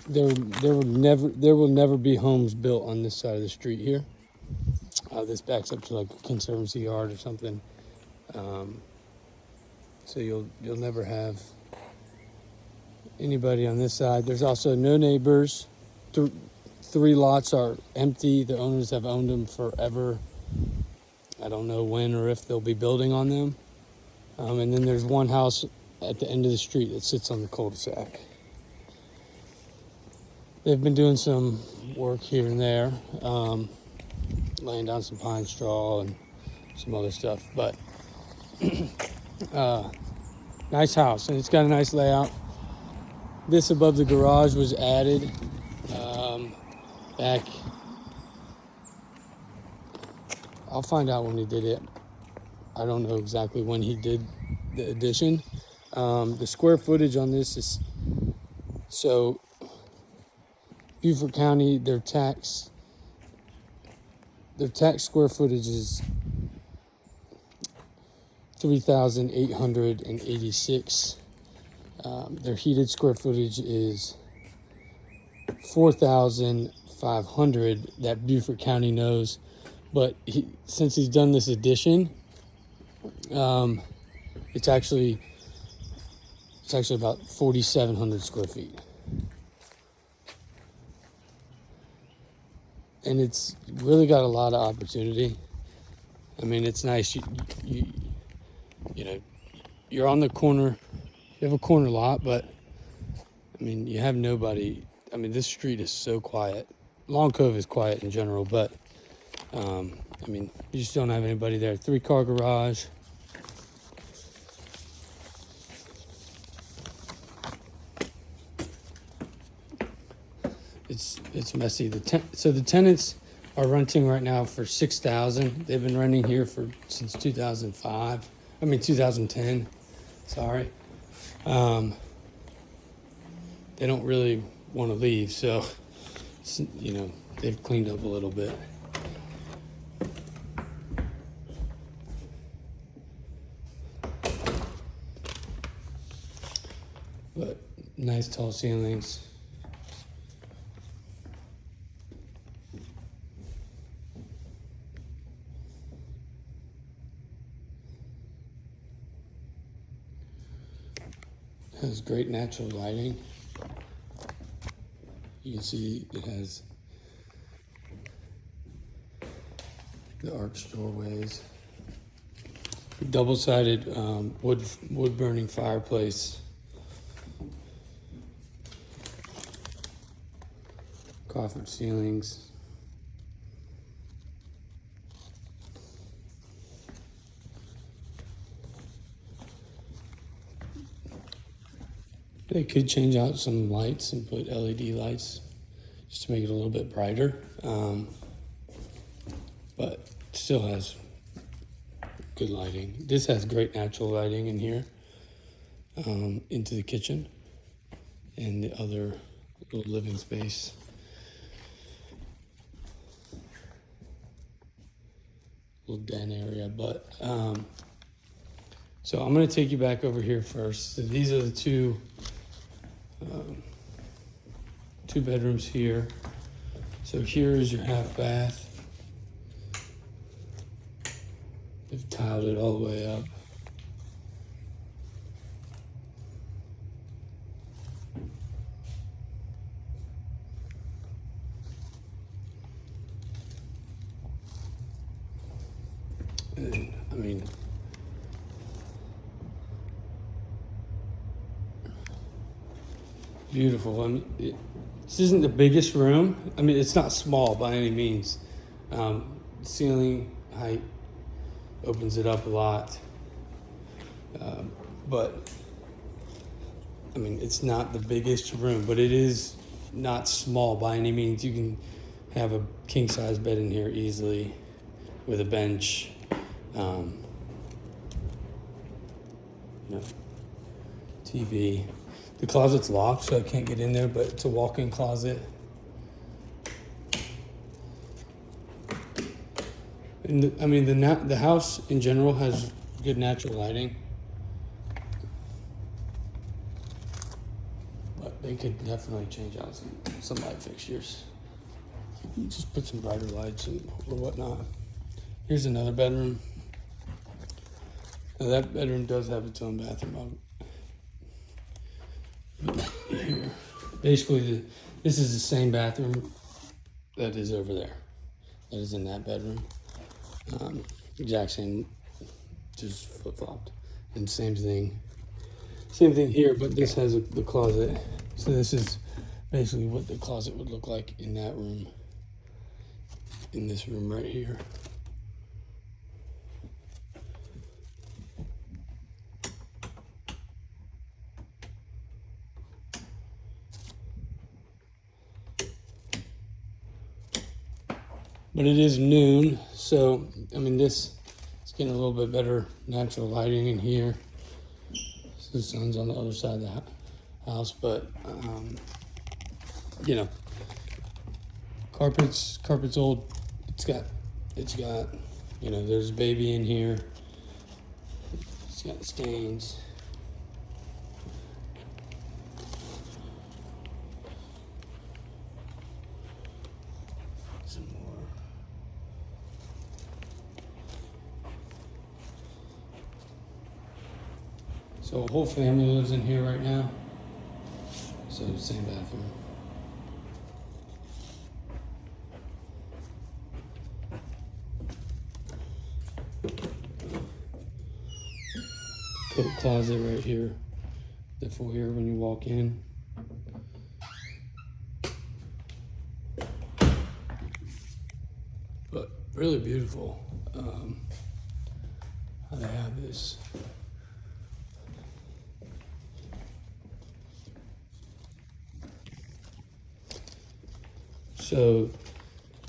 there will never be homes built on this side of the street here. This backs up to like a conservancy yard or something. So you'll never have anybody on this side. There's also no neighbors. Three lots are empty. The owners have owned them forever. I don't know when or if they'll be building on them. And then there's one house at the end of the street that sits on the cul-de-sac. They've been doing some work here and there, laying down some pine straw and some other stuff. But nice house, and it's got a nice layout. This above the garage was added back. I'll find out when he did it. I don't know exactly when he did the addition. The square footage on this is, so Beaufort County, their tax square footage is 3,886. Their heated square footage is 4,500 that Beaufort County knows. But since he's done this addition, it's actually about 4,700 square feet. And it's really got a lot of opportunity. I mean, it's nice. You know, you're on the corner. You have a corner lot, but I mean, you have nobody. I mean, this street is so quiet. Long Cove is quiet in general, but I mean, you just don't have anybody there. 3-car garage. It's messy. So the tenants are renting right now for $6,000. They've been renting here since 2005. I mean 2010. Sorry. They don't really want to leave, so you know, they've cleaned up a little bit. But nice tall ceilings. Has great natural lighting. You can see it has the arched doorways. Double-sided wood burning fireplace. Coffered ceilings. They could change out some lights and put LED lights just to make it a little bit brighter, but still has good lighting. This has great natural lighting in here, into the kitchen and the other little living space. Little den area, but so I'm going to take you back over here first. So these are the two bedrooms here. So here is your half bath. They've tiled it all the way up. And, I mean, beautiful. I mean, this isn't the biggest room. I mean, it's not small by any means. Ceiling height opens it up a lot. But, I mean, it's not the biggest room, but it is not small by any means. You can have a king-size bed in here easily with a bench. You know, TV. The closet's locked, so I can't get in there, but it's a walk-in closet. And the house in general has good natural lighting. But we could definitely change out some light fixtures. Just put some brighter lights or whatnot. Here's another bedroom. Now that bedroom does have its own bathroom. Here. Basically, this is the same bathroom that is over there. That is in that bedroom. Exact same, just flip-flopped. And same thing here, but this has the closet. So this is basically what the closet would look like in that room. In this room right here. But it is noon, so I mean this is getting a little bit better natural lighting in here. So the sun's on the other side of the house, but you know, carpet's old. It's got, you know, there's a baby in here. It's got stains. Some more. So a whole family lives in here right now. So same bathroom. Coat closet right here. The foyer when you walk in. But really beautiful. How they have this. So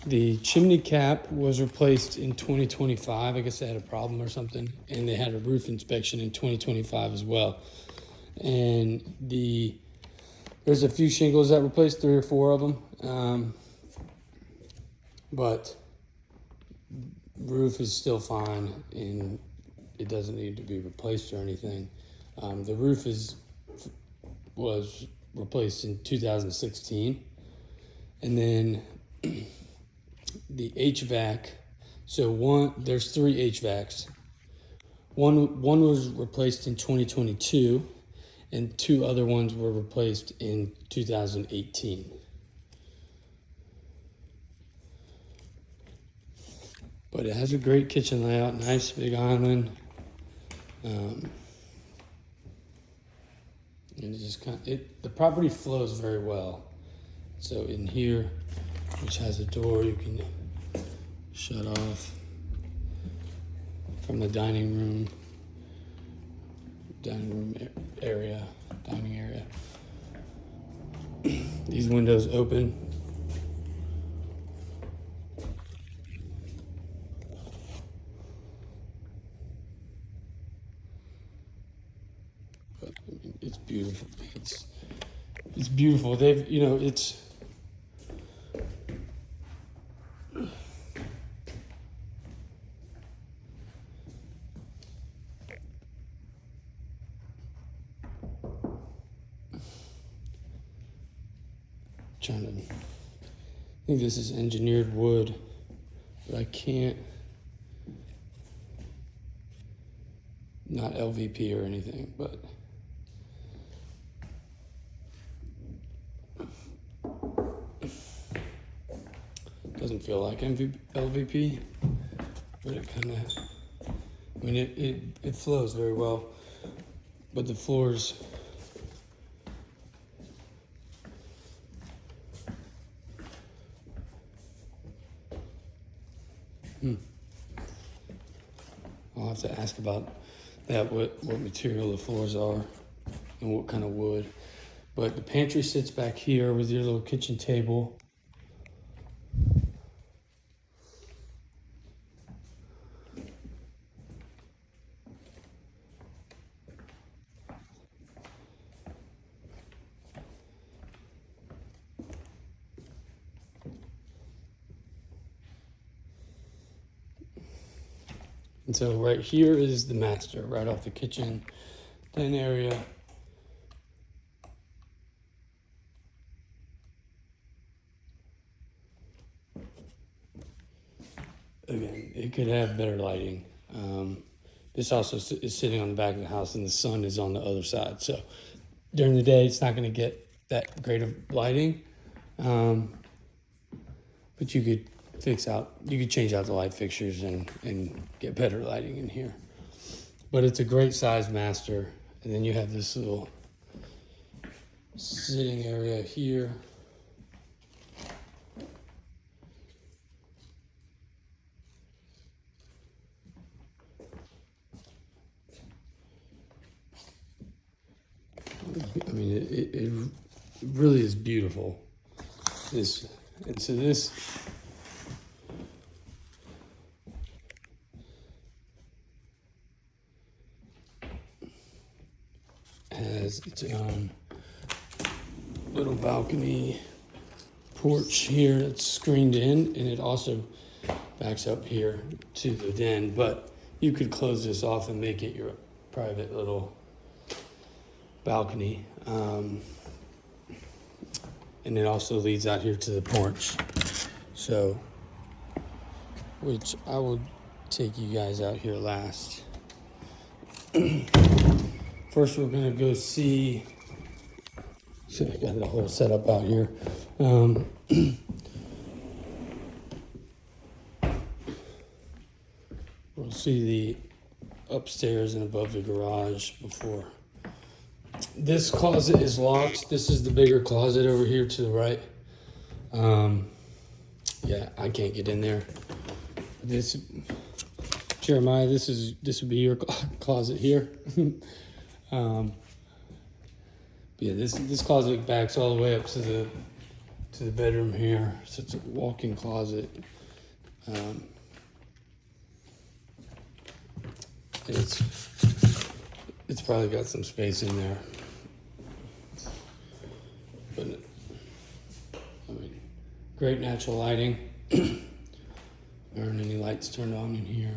the chimney cap was replaced in 2025. I guess they had a problem or something, and they had a roof inspection in 2025 as well. And there's a few shingles that replaced, 3 or 4 of them, but roof is still fine and it doesn't need to be replaced or anything. The roof was replaced in 2016, and then the HVAC. So there's 3 HVACs. One was replaced in 2022, and 2 other ones were replaced in 2018. But it has a great kitchen layout, nice big island. And it just the property flows very well. So in here, which has a door you can shut off from the dining area. These windows open. But I mean, it's beautiful. It's beautiful. It's I think this is engineered wood, but I can't, not LVP or anything, but doesn't feel like LVP, but it kind of, I mean, it flows very well, but the floors, I'll have to ask about that, what material the floors are and what kind of wood. But the pantry sits back here with your little kitchen table. And so right here is the master, right off the kitchen, den area. again, it could have better lighting. This also is sitting on the back of the house, and the sun is on the other side. So during the day, it's not going to get that great of lighting. But you could change out the light fixtures and get better lighting in here. But it's a great size master. And then you have this little sitting area here. I mean, it really is beautiful. And so this has its own little balcony porch here that's screened in, and it also backs up here to the den, but you could close this off and make it your private little balcony. And it also leads out here to the porch. So, which I will take you guys out here last. First, we're gonna go see. So I got the whole setup out here. We'll see the upstairs and above the garage before. This closet is locked. This is the bigger closet over here to the right. Yeah, I can't get in there. This, Jeremiah, this would be your closet here. But yeah, this closet backs all the way up to the bedroom here. So it's a walk-in closet. And it's probably got some space in there. But I mean, great natural lighting. There aren't any lights turned on in here.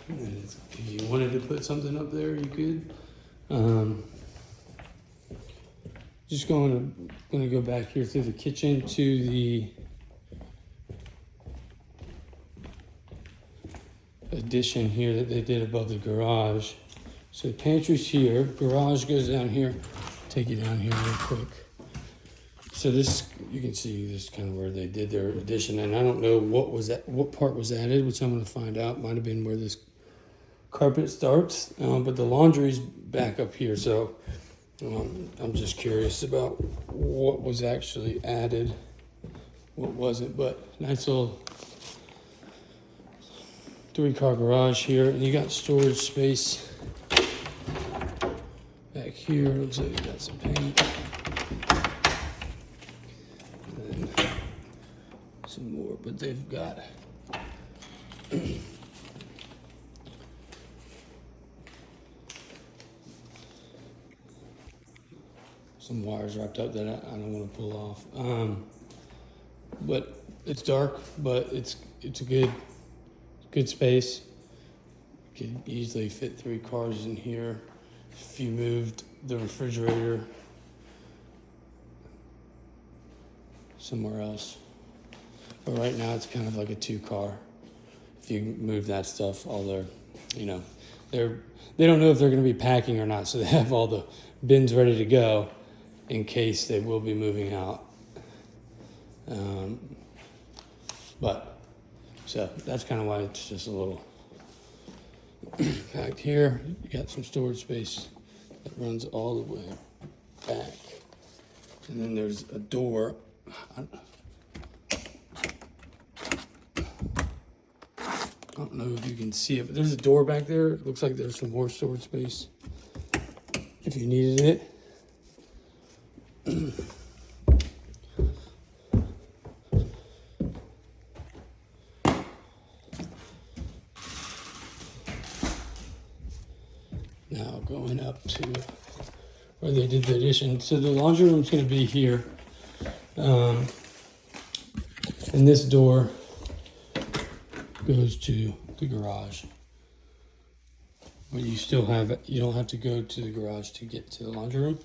And if you wanted to put something up there, you could. Just gonna go back here through the kitchen to the addition here that they did above the garage. So the pantry's here, garage goes down here. Take you down here real quick. So this, you can see this is kind of where they did their addition, and I don't know what part was added, which I'm gonna find out. Might have been where this carpet starts, but the laundry's back up here, so I'm just curious about what was actually added, what wasn't. But nice little 3-car garage here, and you got storage space back here. Looks like you got some paint, and then some more, but they've got some wires wrapped up that I don't want to pull off. But it's dark, but it's a good space. You could easily fit 3 cars in here if you moved the refrigerator somewhere else. But right now it's kind of like a 2-car. If you move that stuff, all their, they don't know if they're going to be packing or not, so they have all the bins ready to go in case they will be moving out. So that's kind of why it's just a little back here. You got some storage space that runs all the way back. And then there's a door. I don't know if you can see it, but there's a door back there. It looks like there's some more storage space if you needed it. Now going up to where they did the addition. So the laundry room's gonna be here. And this door goes to the garage. But you still have, you don't have to go to the garage to get to the laundry room.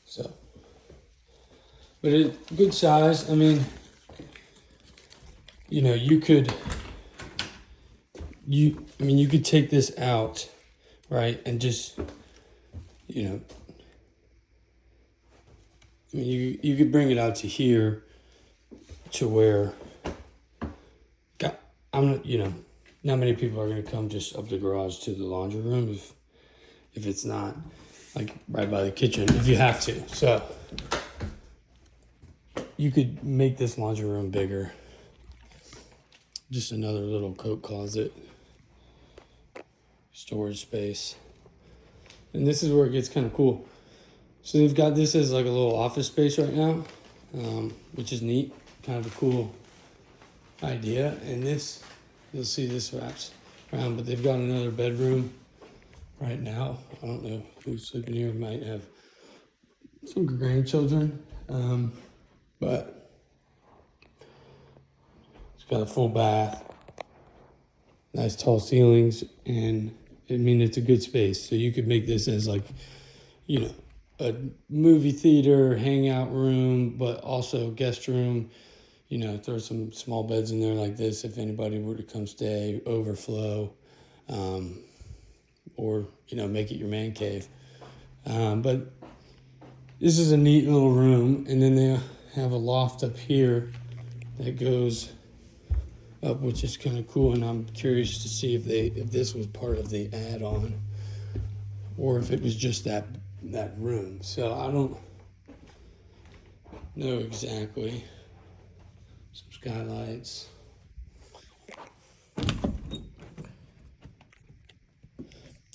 So, but it good size. I mean, you know, you could take this out, right, and just, you know, I mean, you could bring it out to here, to where, you know, not many people are going to come just up the garage to the laundry room if it's not like right by the kitchen, if you have to. So you could make this laundry room bigger. Just another little coat closet, storage space. And this is where it gets kind of cool. So they've got this as like a little office space right now, which is neat, kind of a cool idea. And this, you'll see this wraps around, but they've got another bedroom right now. I don't know who's sleeping here. Might have some grandchildren, but it's got a full bath, nice tall ceilings, and I mean, it's a good space. So you could make this as like, you know, a movie theater, hangout room, but also guest room. You know, throw some small beds in there like this if anybody were to come stay, overflow, or, you know, make it your man cave. But this is a neat little room. And then they have a loft up here that goes up, which is kind of cool. And I'm curious to see if this was part of the add-on or if it was just that room. So I don't know exactly. Some skylights.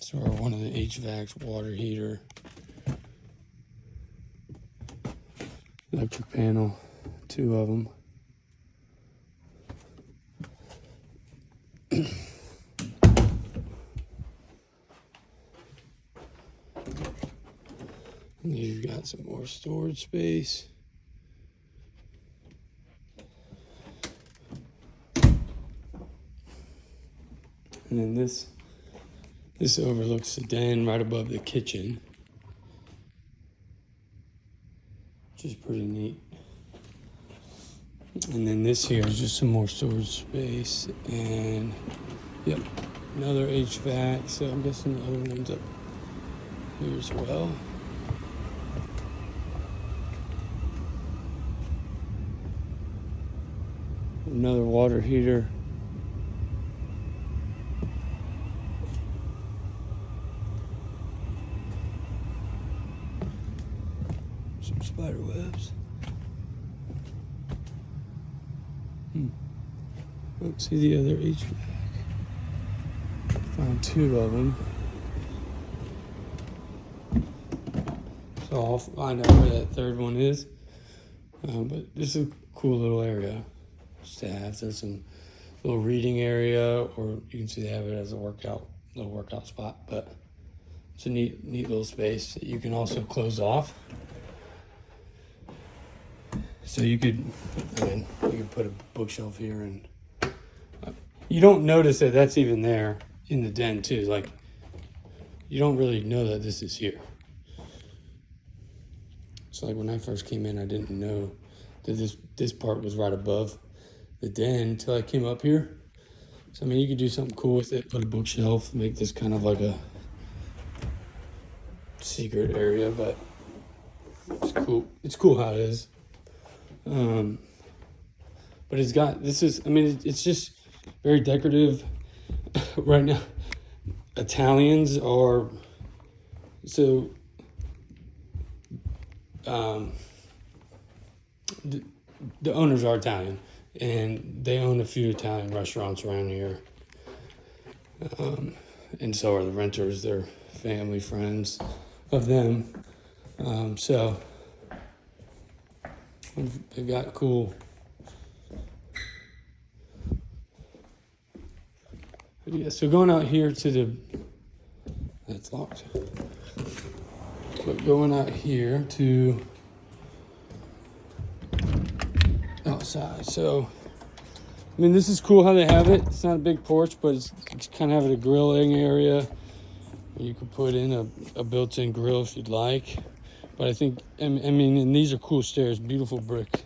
So one of the HVAC's water heater. Electric panel, 2 of them. And you've got some more storage space. And then this overlooks the den right above the kitchen, which is pretty neat. And then this here is just some more storage space, and yep, another HVAC. So I'm guessing the other one's up here as well. Another water heater. Some spider webs. Don't see the other HVAC. Found 2 of them. So I'll find out where that third one is. But this is a cool little area just to have. There's some little reading area, or you can see they have it as a little workout spot. But it's a neat little space that you can also close off. So you could put a bookshelf here, and you don't notice that that's even there in the den too. Like, you don't really know that this is here. So like when I first came in, I didn't know that this part was right above the den until I came up here. So I mean, you could do something cool with it, put a bookshelf, make this kind of like a secret area, but it's cool. It's cool how it is. But it's got, it's just very decorative right now. Italians are, so, the owners are Italian, and they own a few Italian restaurants around here. And so are the renters. They're family, friends of them. So they've got cool. But yeah, so going out here to the, that's locked. But going out here to outside. So, I mean, this is cool how they have it. It's not a big porch, but it's kind of having a grilling area. You could put in a built-in grill if you'd like. But I think, I mean, and these are cool stairs, beautiful brick.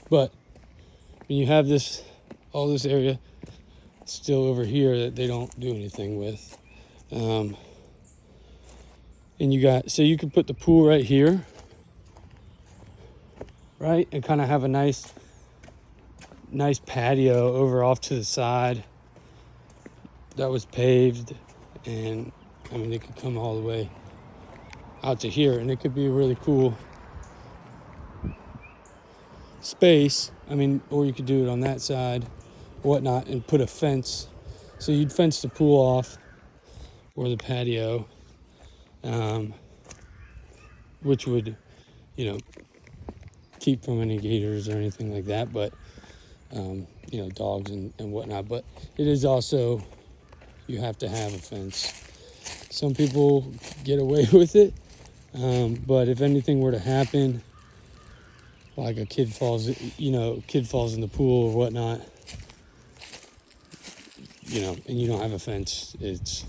But when you have this, all this area still over here that they don't do anything with. And you got, so you could put the pool right here, right? And kind of have a nice patio over off to the side that was paved. And I mean, it could come all the way out to here, and it could be a really cool space. I mean, or you could do it on that side, whatnot, and put a fence. So you'd fence the pool off or the patio, which would, you know, keep from any gators or anything like that, but you know, dogs and whatnot. But it is also, you have to have a fence. Some people get away with it, but if anything were to happen, like a kid falls, you know, in the pool or whatnot, you know, and you don't have a fence, it's,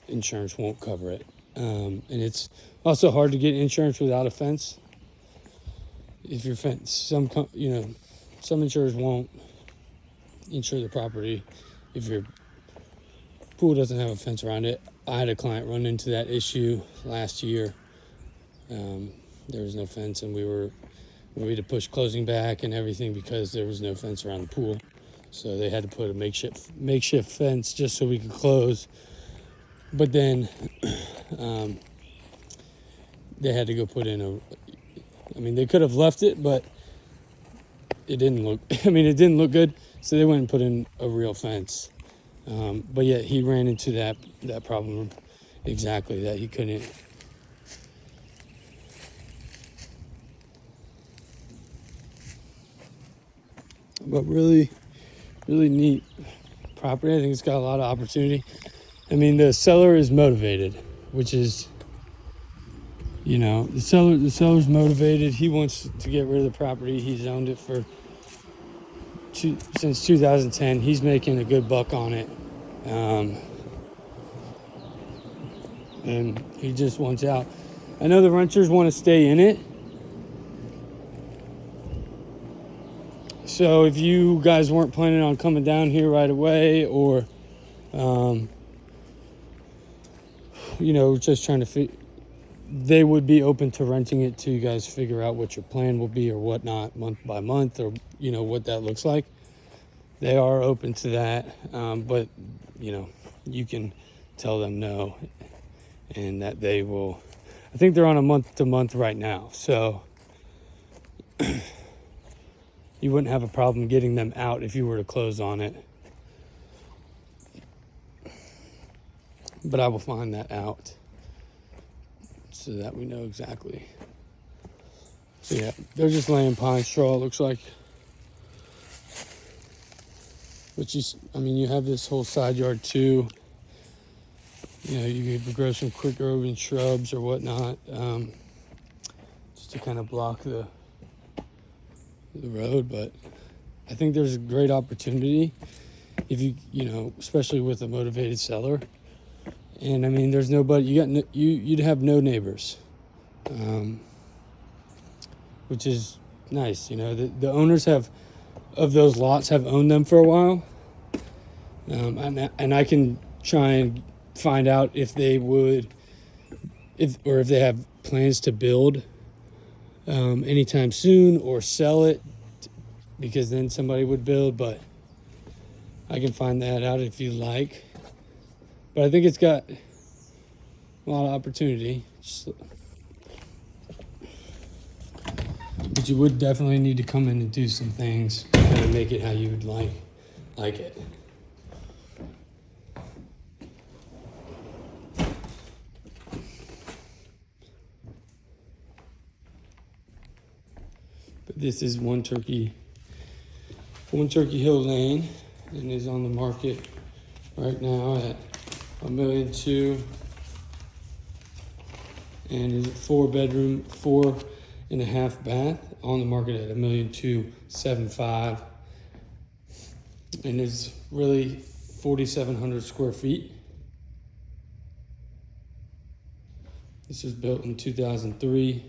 insurance won't cover it. And it's also hard to get insurance without a fence. If your fence, some insurers won't insure the property if your pool doesn't have a fence around it. I had a client run into that issue last year. There was no fence, and we had to push closing back and everything because there was no fence around the pool. So they had to put a makeshift fence just so we could close. But then they had to go put in they could have left it, but it didn't look good. So they went and put in a real fence. But yeah, he ran into that problem exactly, that he couldn't. But really, really neat property. I think it's got a lot of opportunity. I mean, the seller is motivated, which is, you know, the seller's motivated. He wants to get rid of the property. He's owned it since 2010. He's making a good buck on it. And he just wants out. I know the renters want to stay in it. So if you guys weren't planning on coming down here right away, or, you know, just trying to they would be open to renting it to you guys figure out what your plan will be or whatnot, month by month, or, you know, what that looks like. They are open to that. But, you know, you can tell them no, and that they will. I think they're on a month to month right now. So you wouldn't have a problem getting them out if you were to close on it. But I will find that out so that we know exactly. So yeah, they're just laying pine straw, it looks like. Which is, I mean, you have this whole side yard too. You know, you could grow some quick growing shrubs or whatnot, just to kind of block the road. But I think there's a great opportunity if you know, especially with a motivated seller. And I mean, there's nobody, you'd have no neighbors, which is nice. You know, the owners of those lots have owned them for a while. And I can try and find out if they would, if they have plans to build anytime soon, or sell it, because then somebody would build. But I can find that out if you like. But I think it's got a lot of opportunity. But you would definitely need to come in and do some things to make it how you would like it. But this is one turkey One Turkey Hill Lane, and is on the market right now at $1.2 million, and is a 4-bedroom, 4.5 bath, on the market at $1.275 million, and is really 4,700 square feet. This was built in 2003.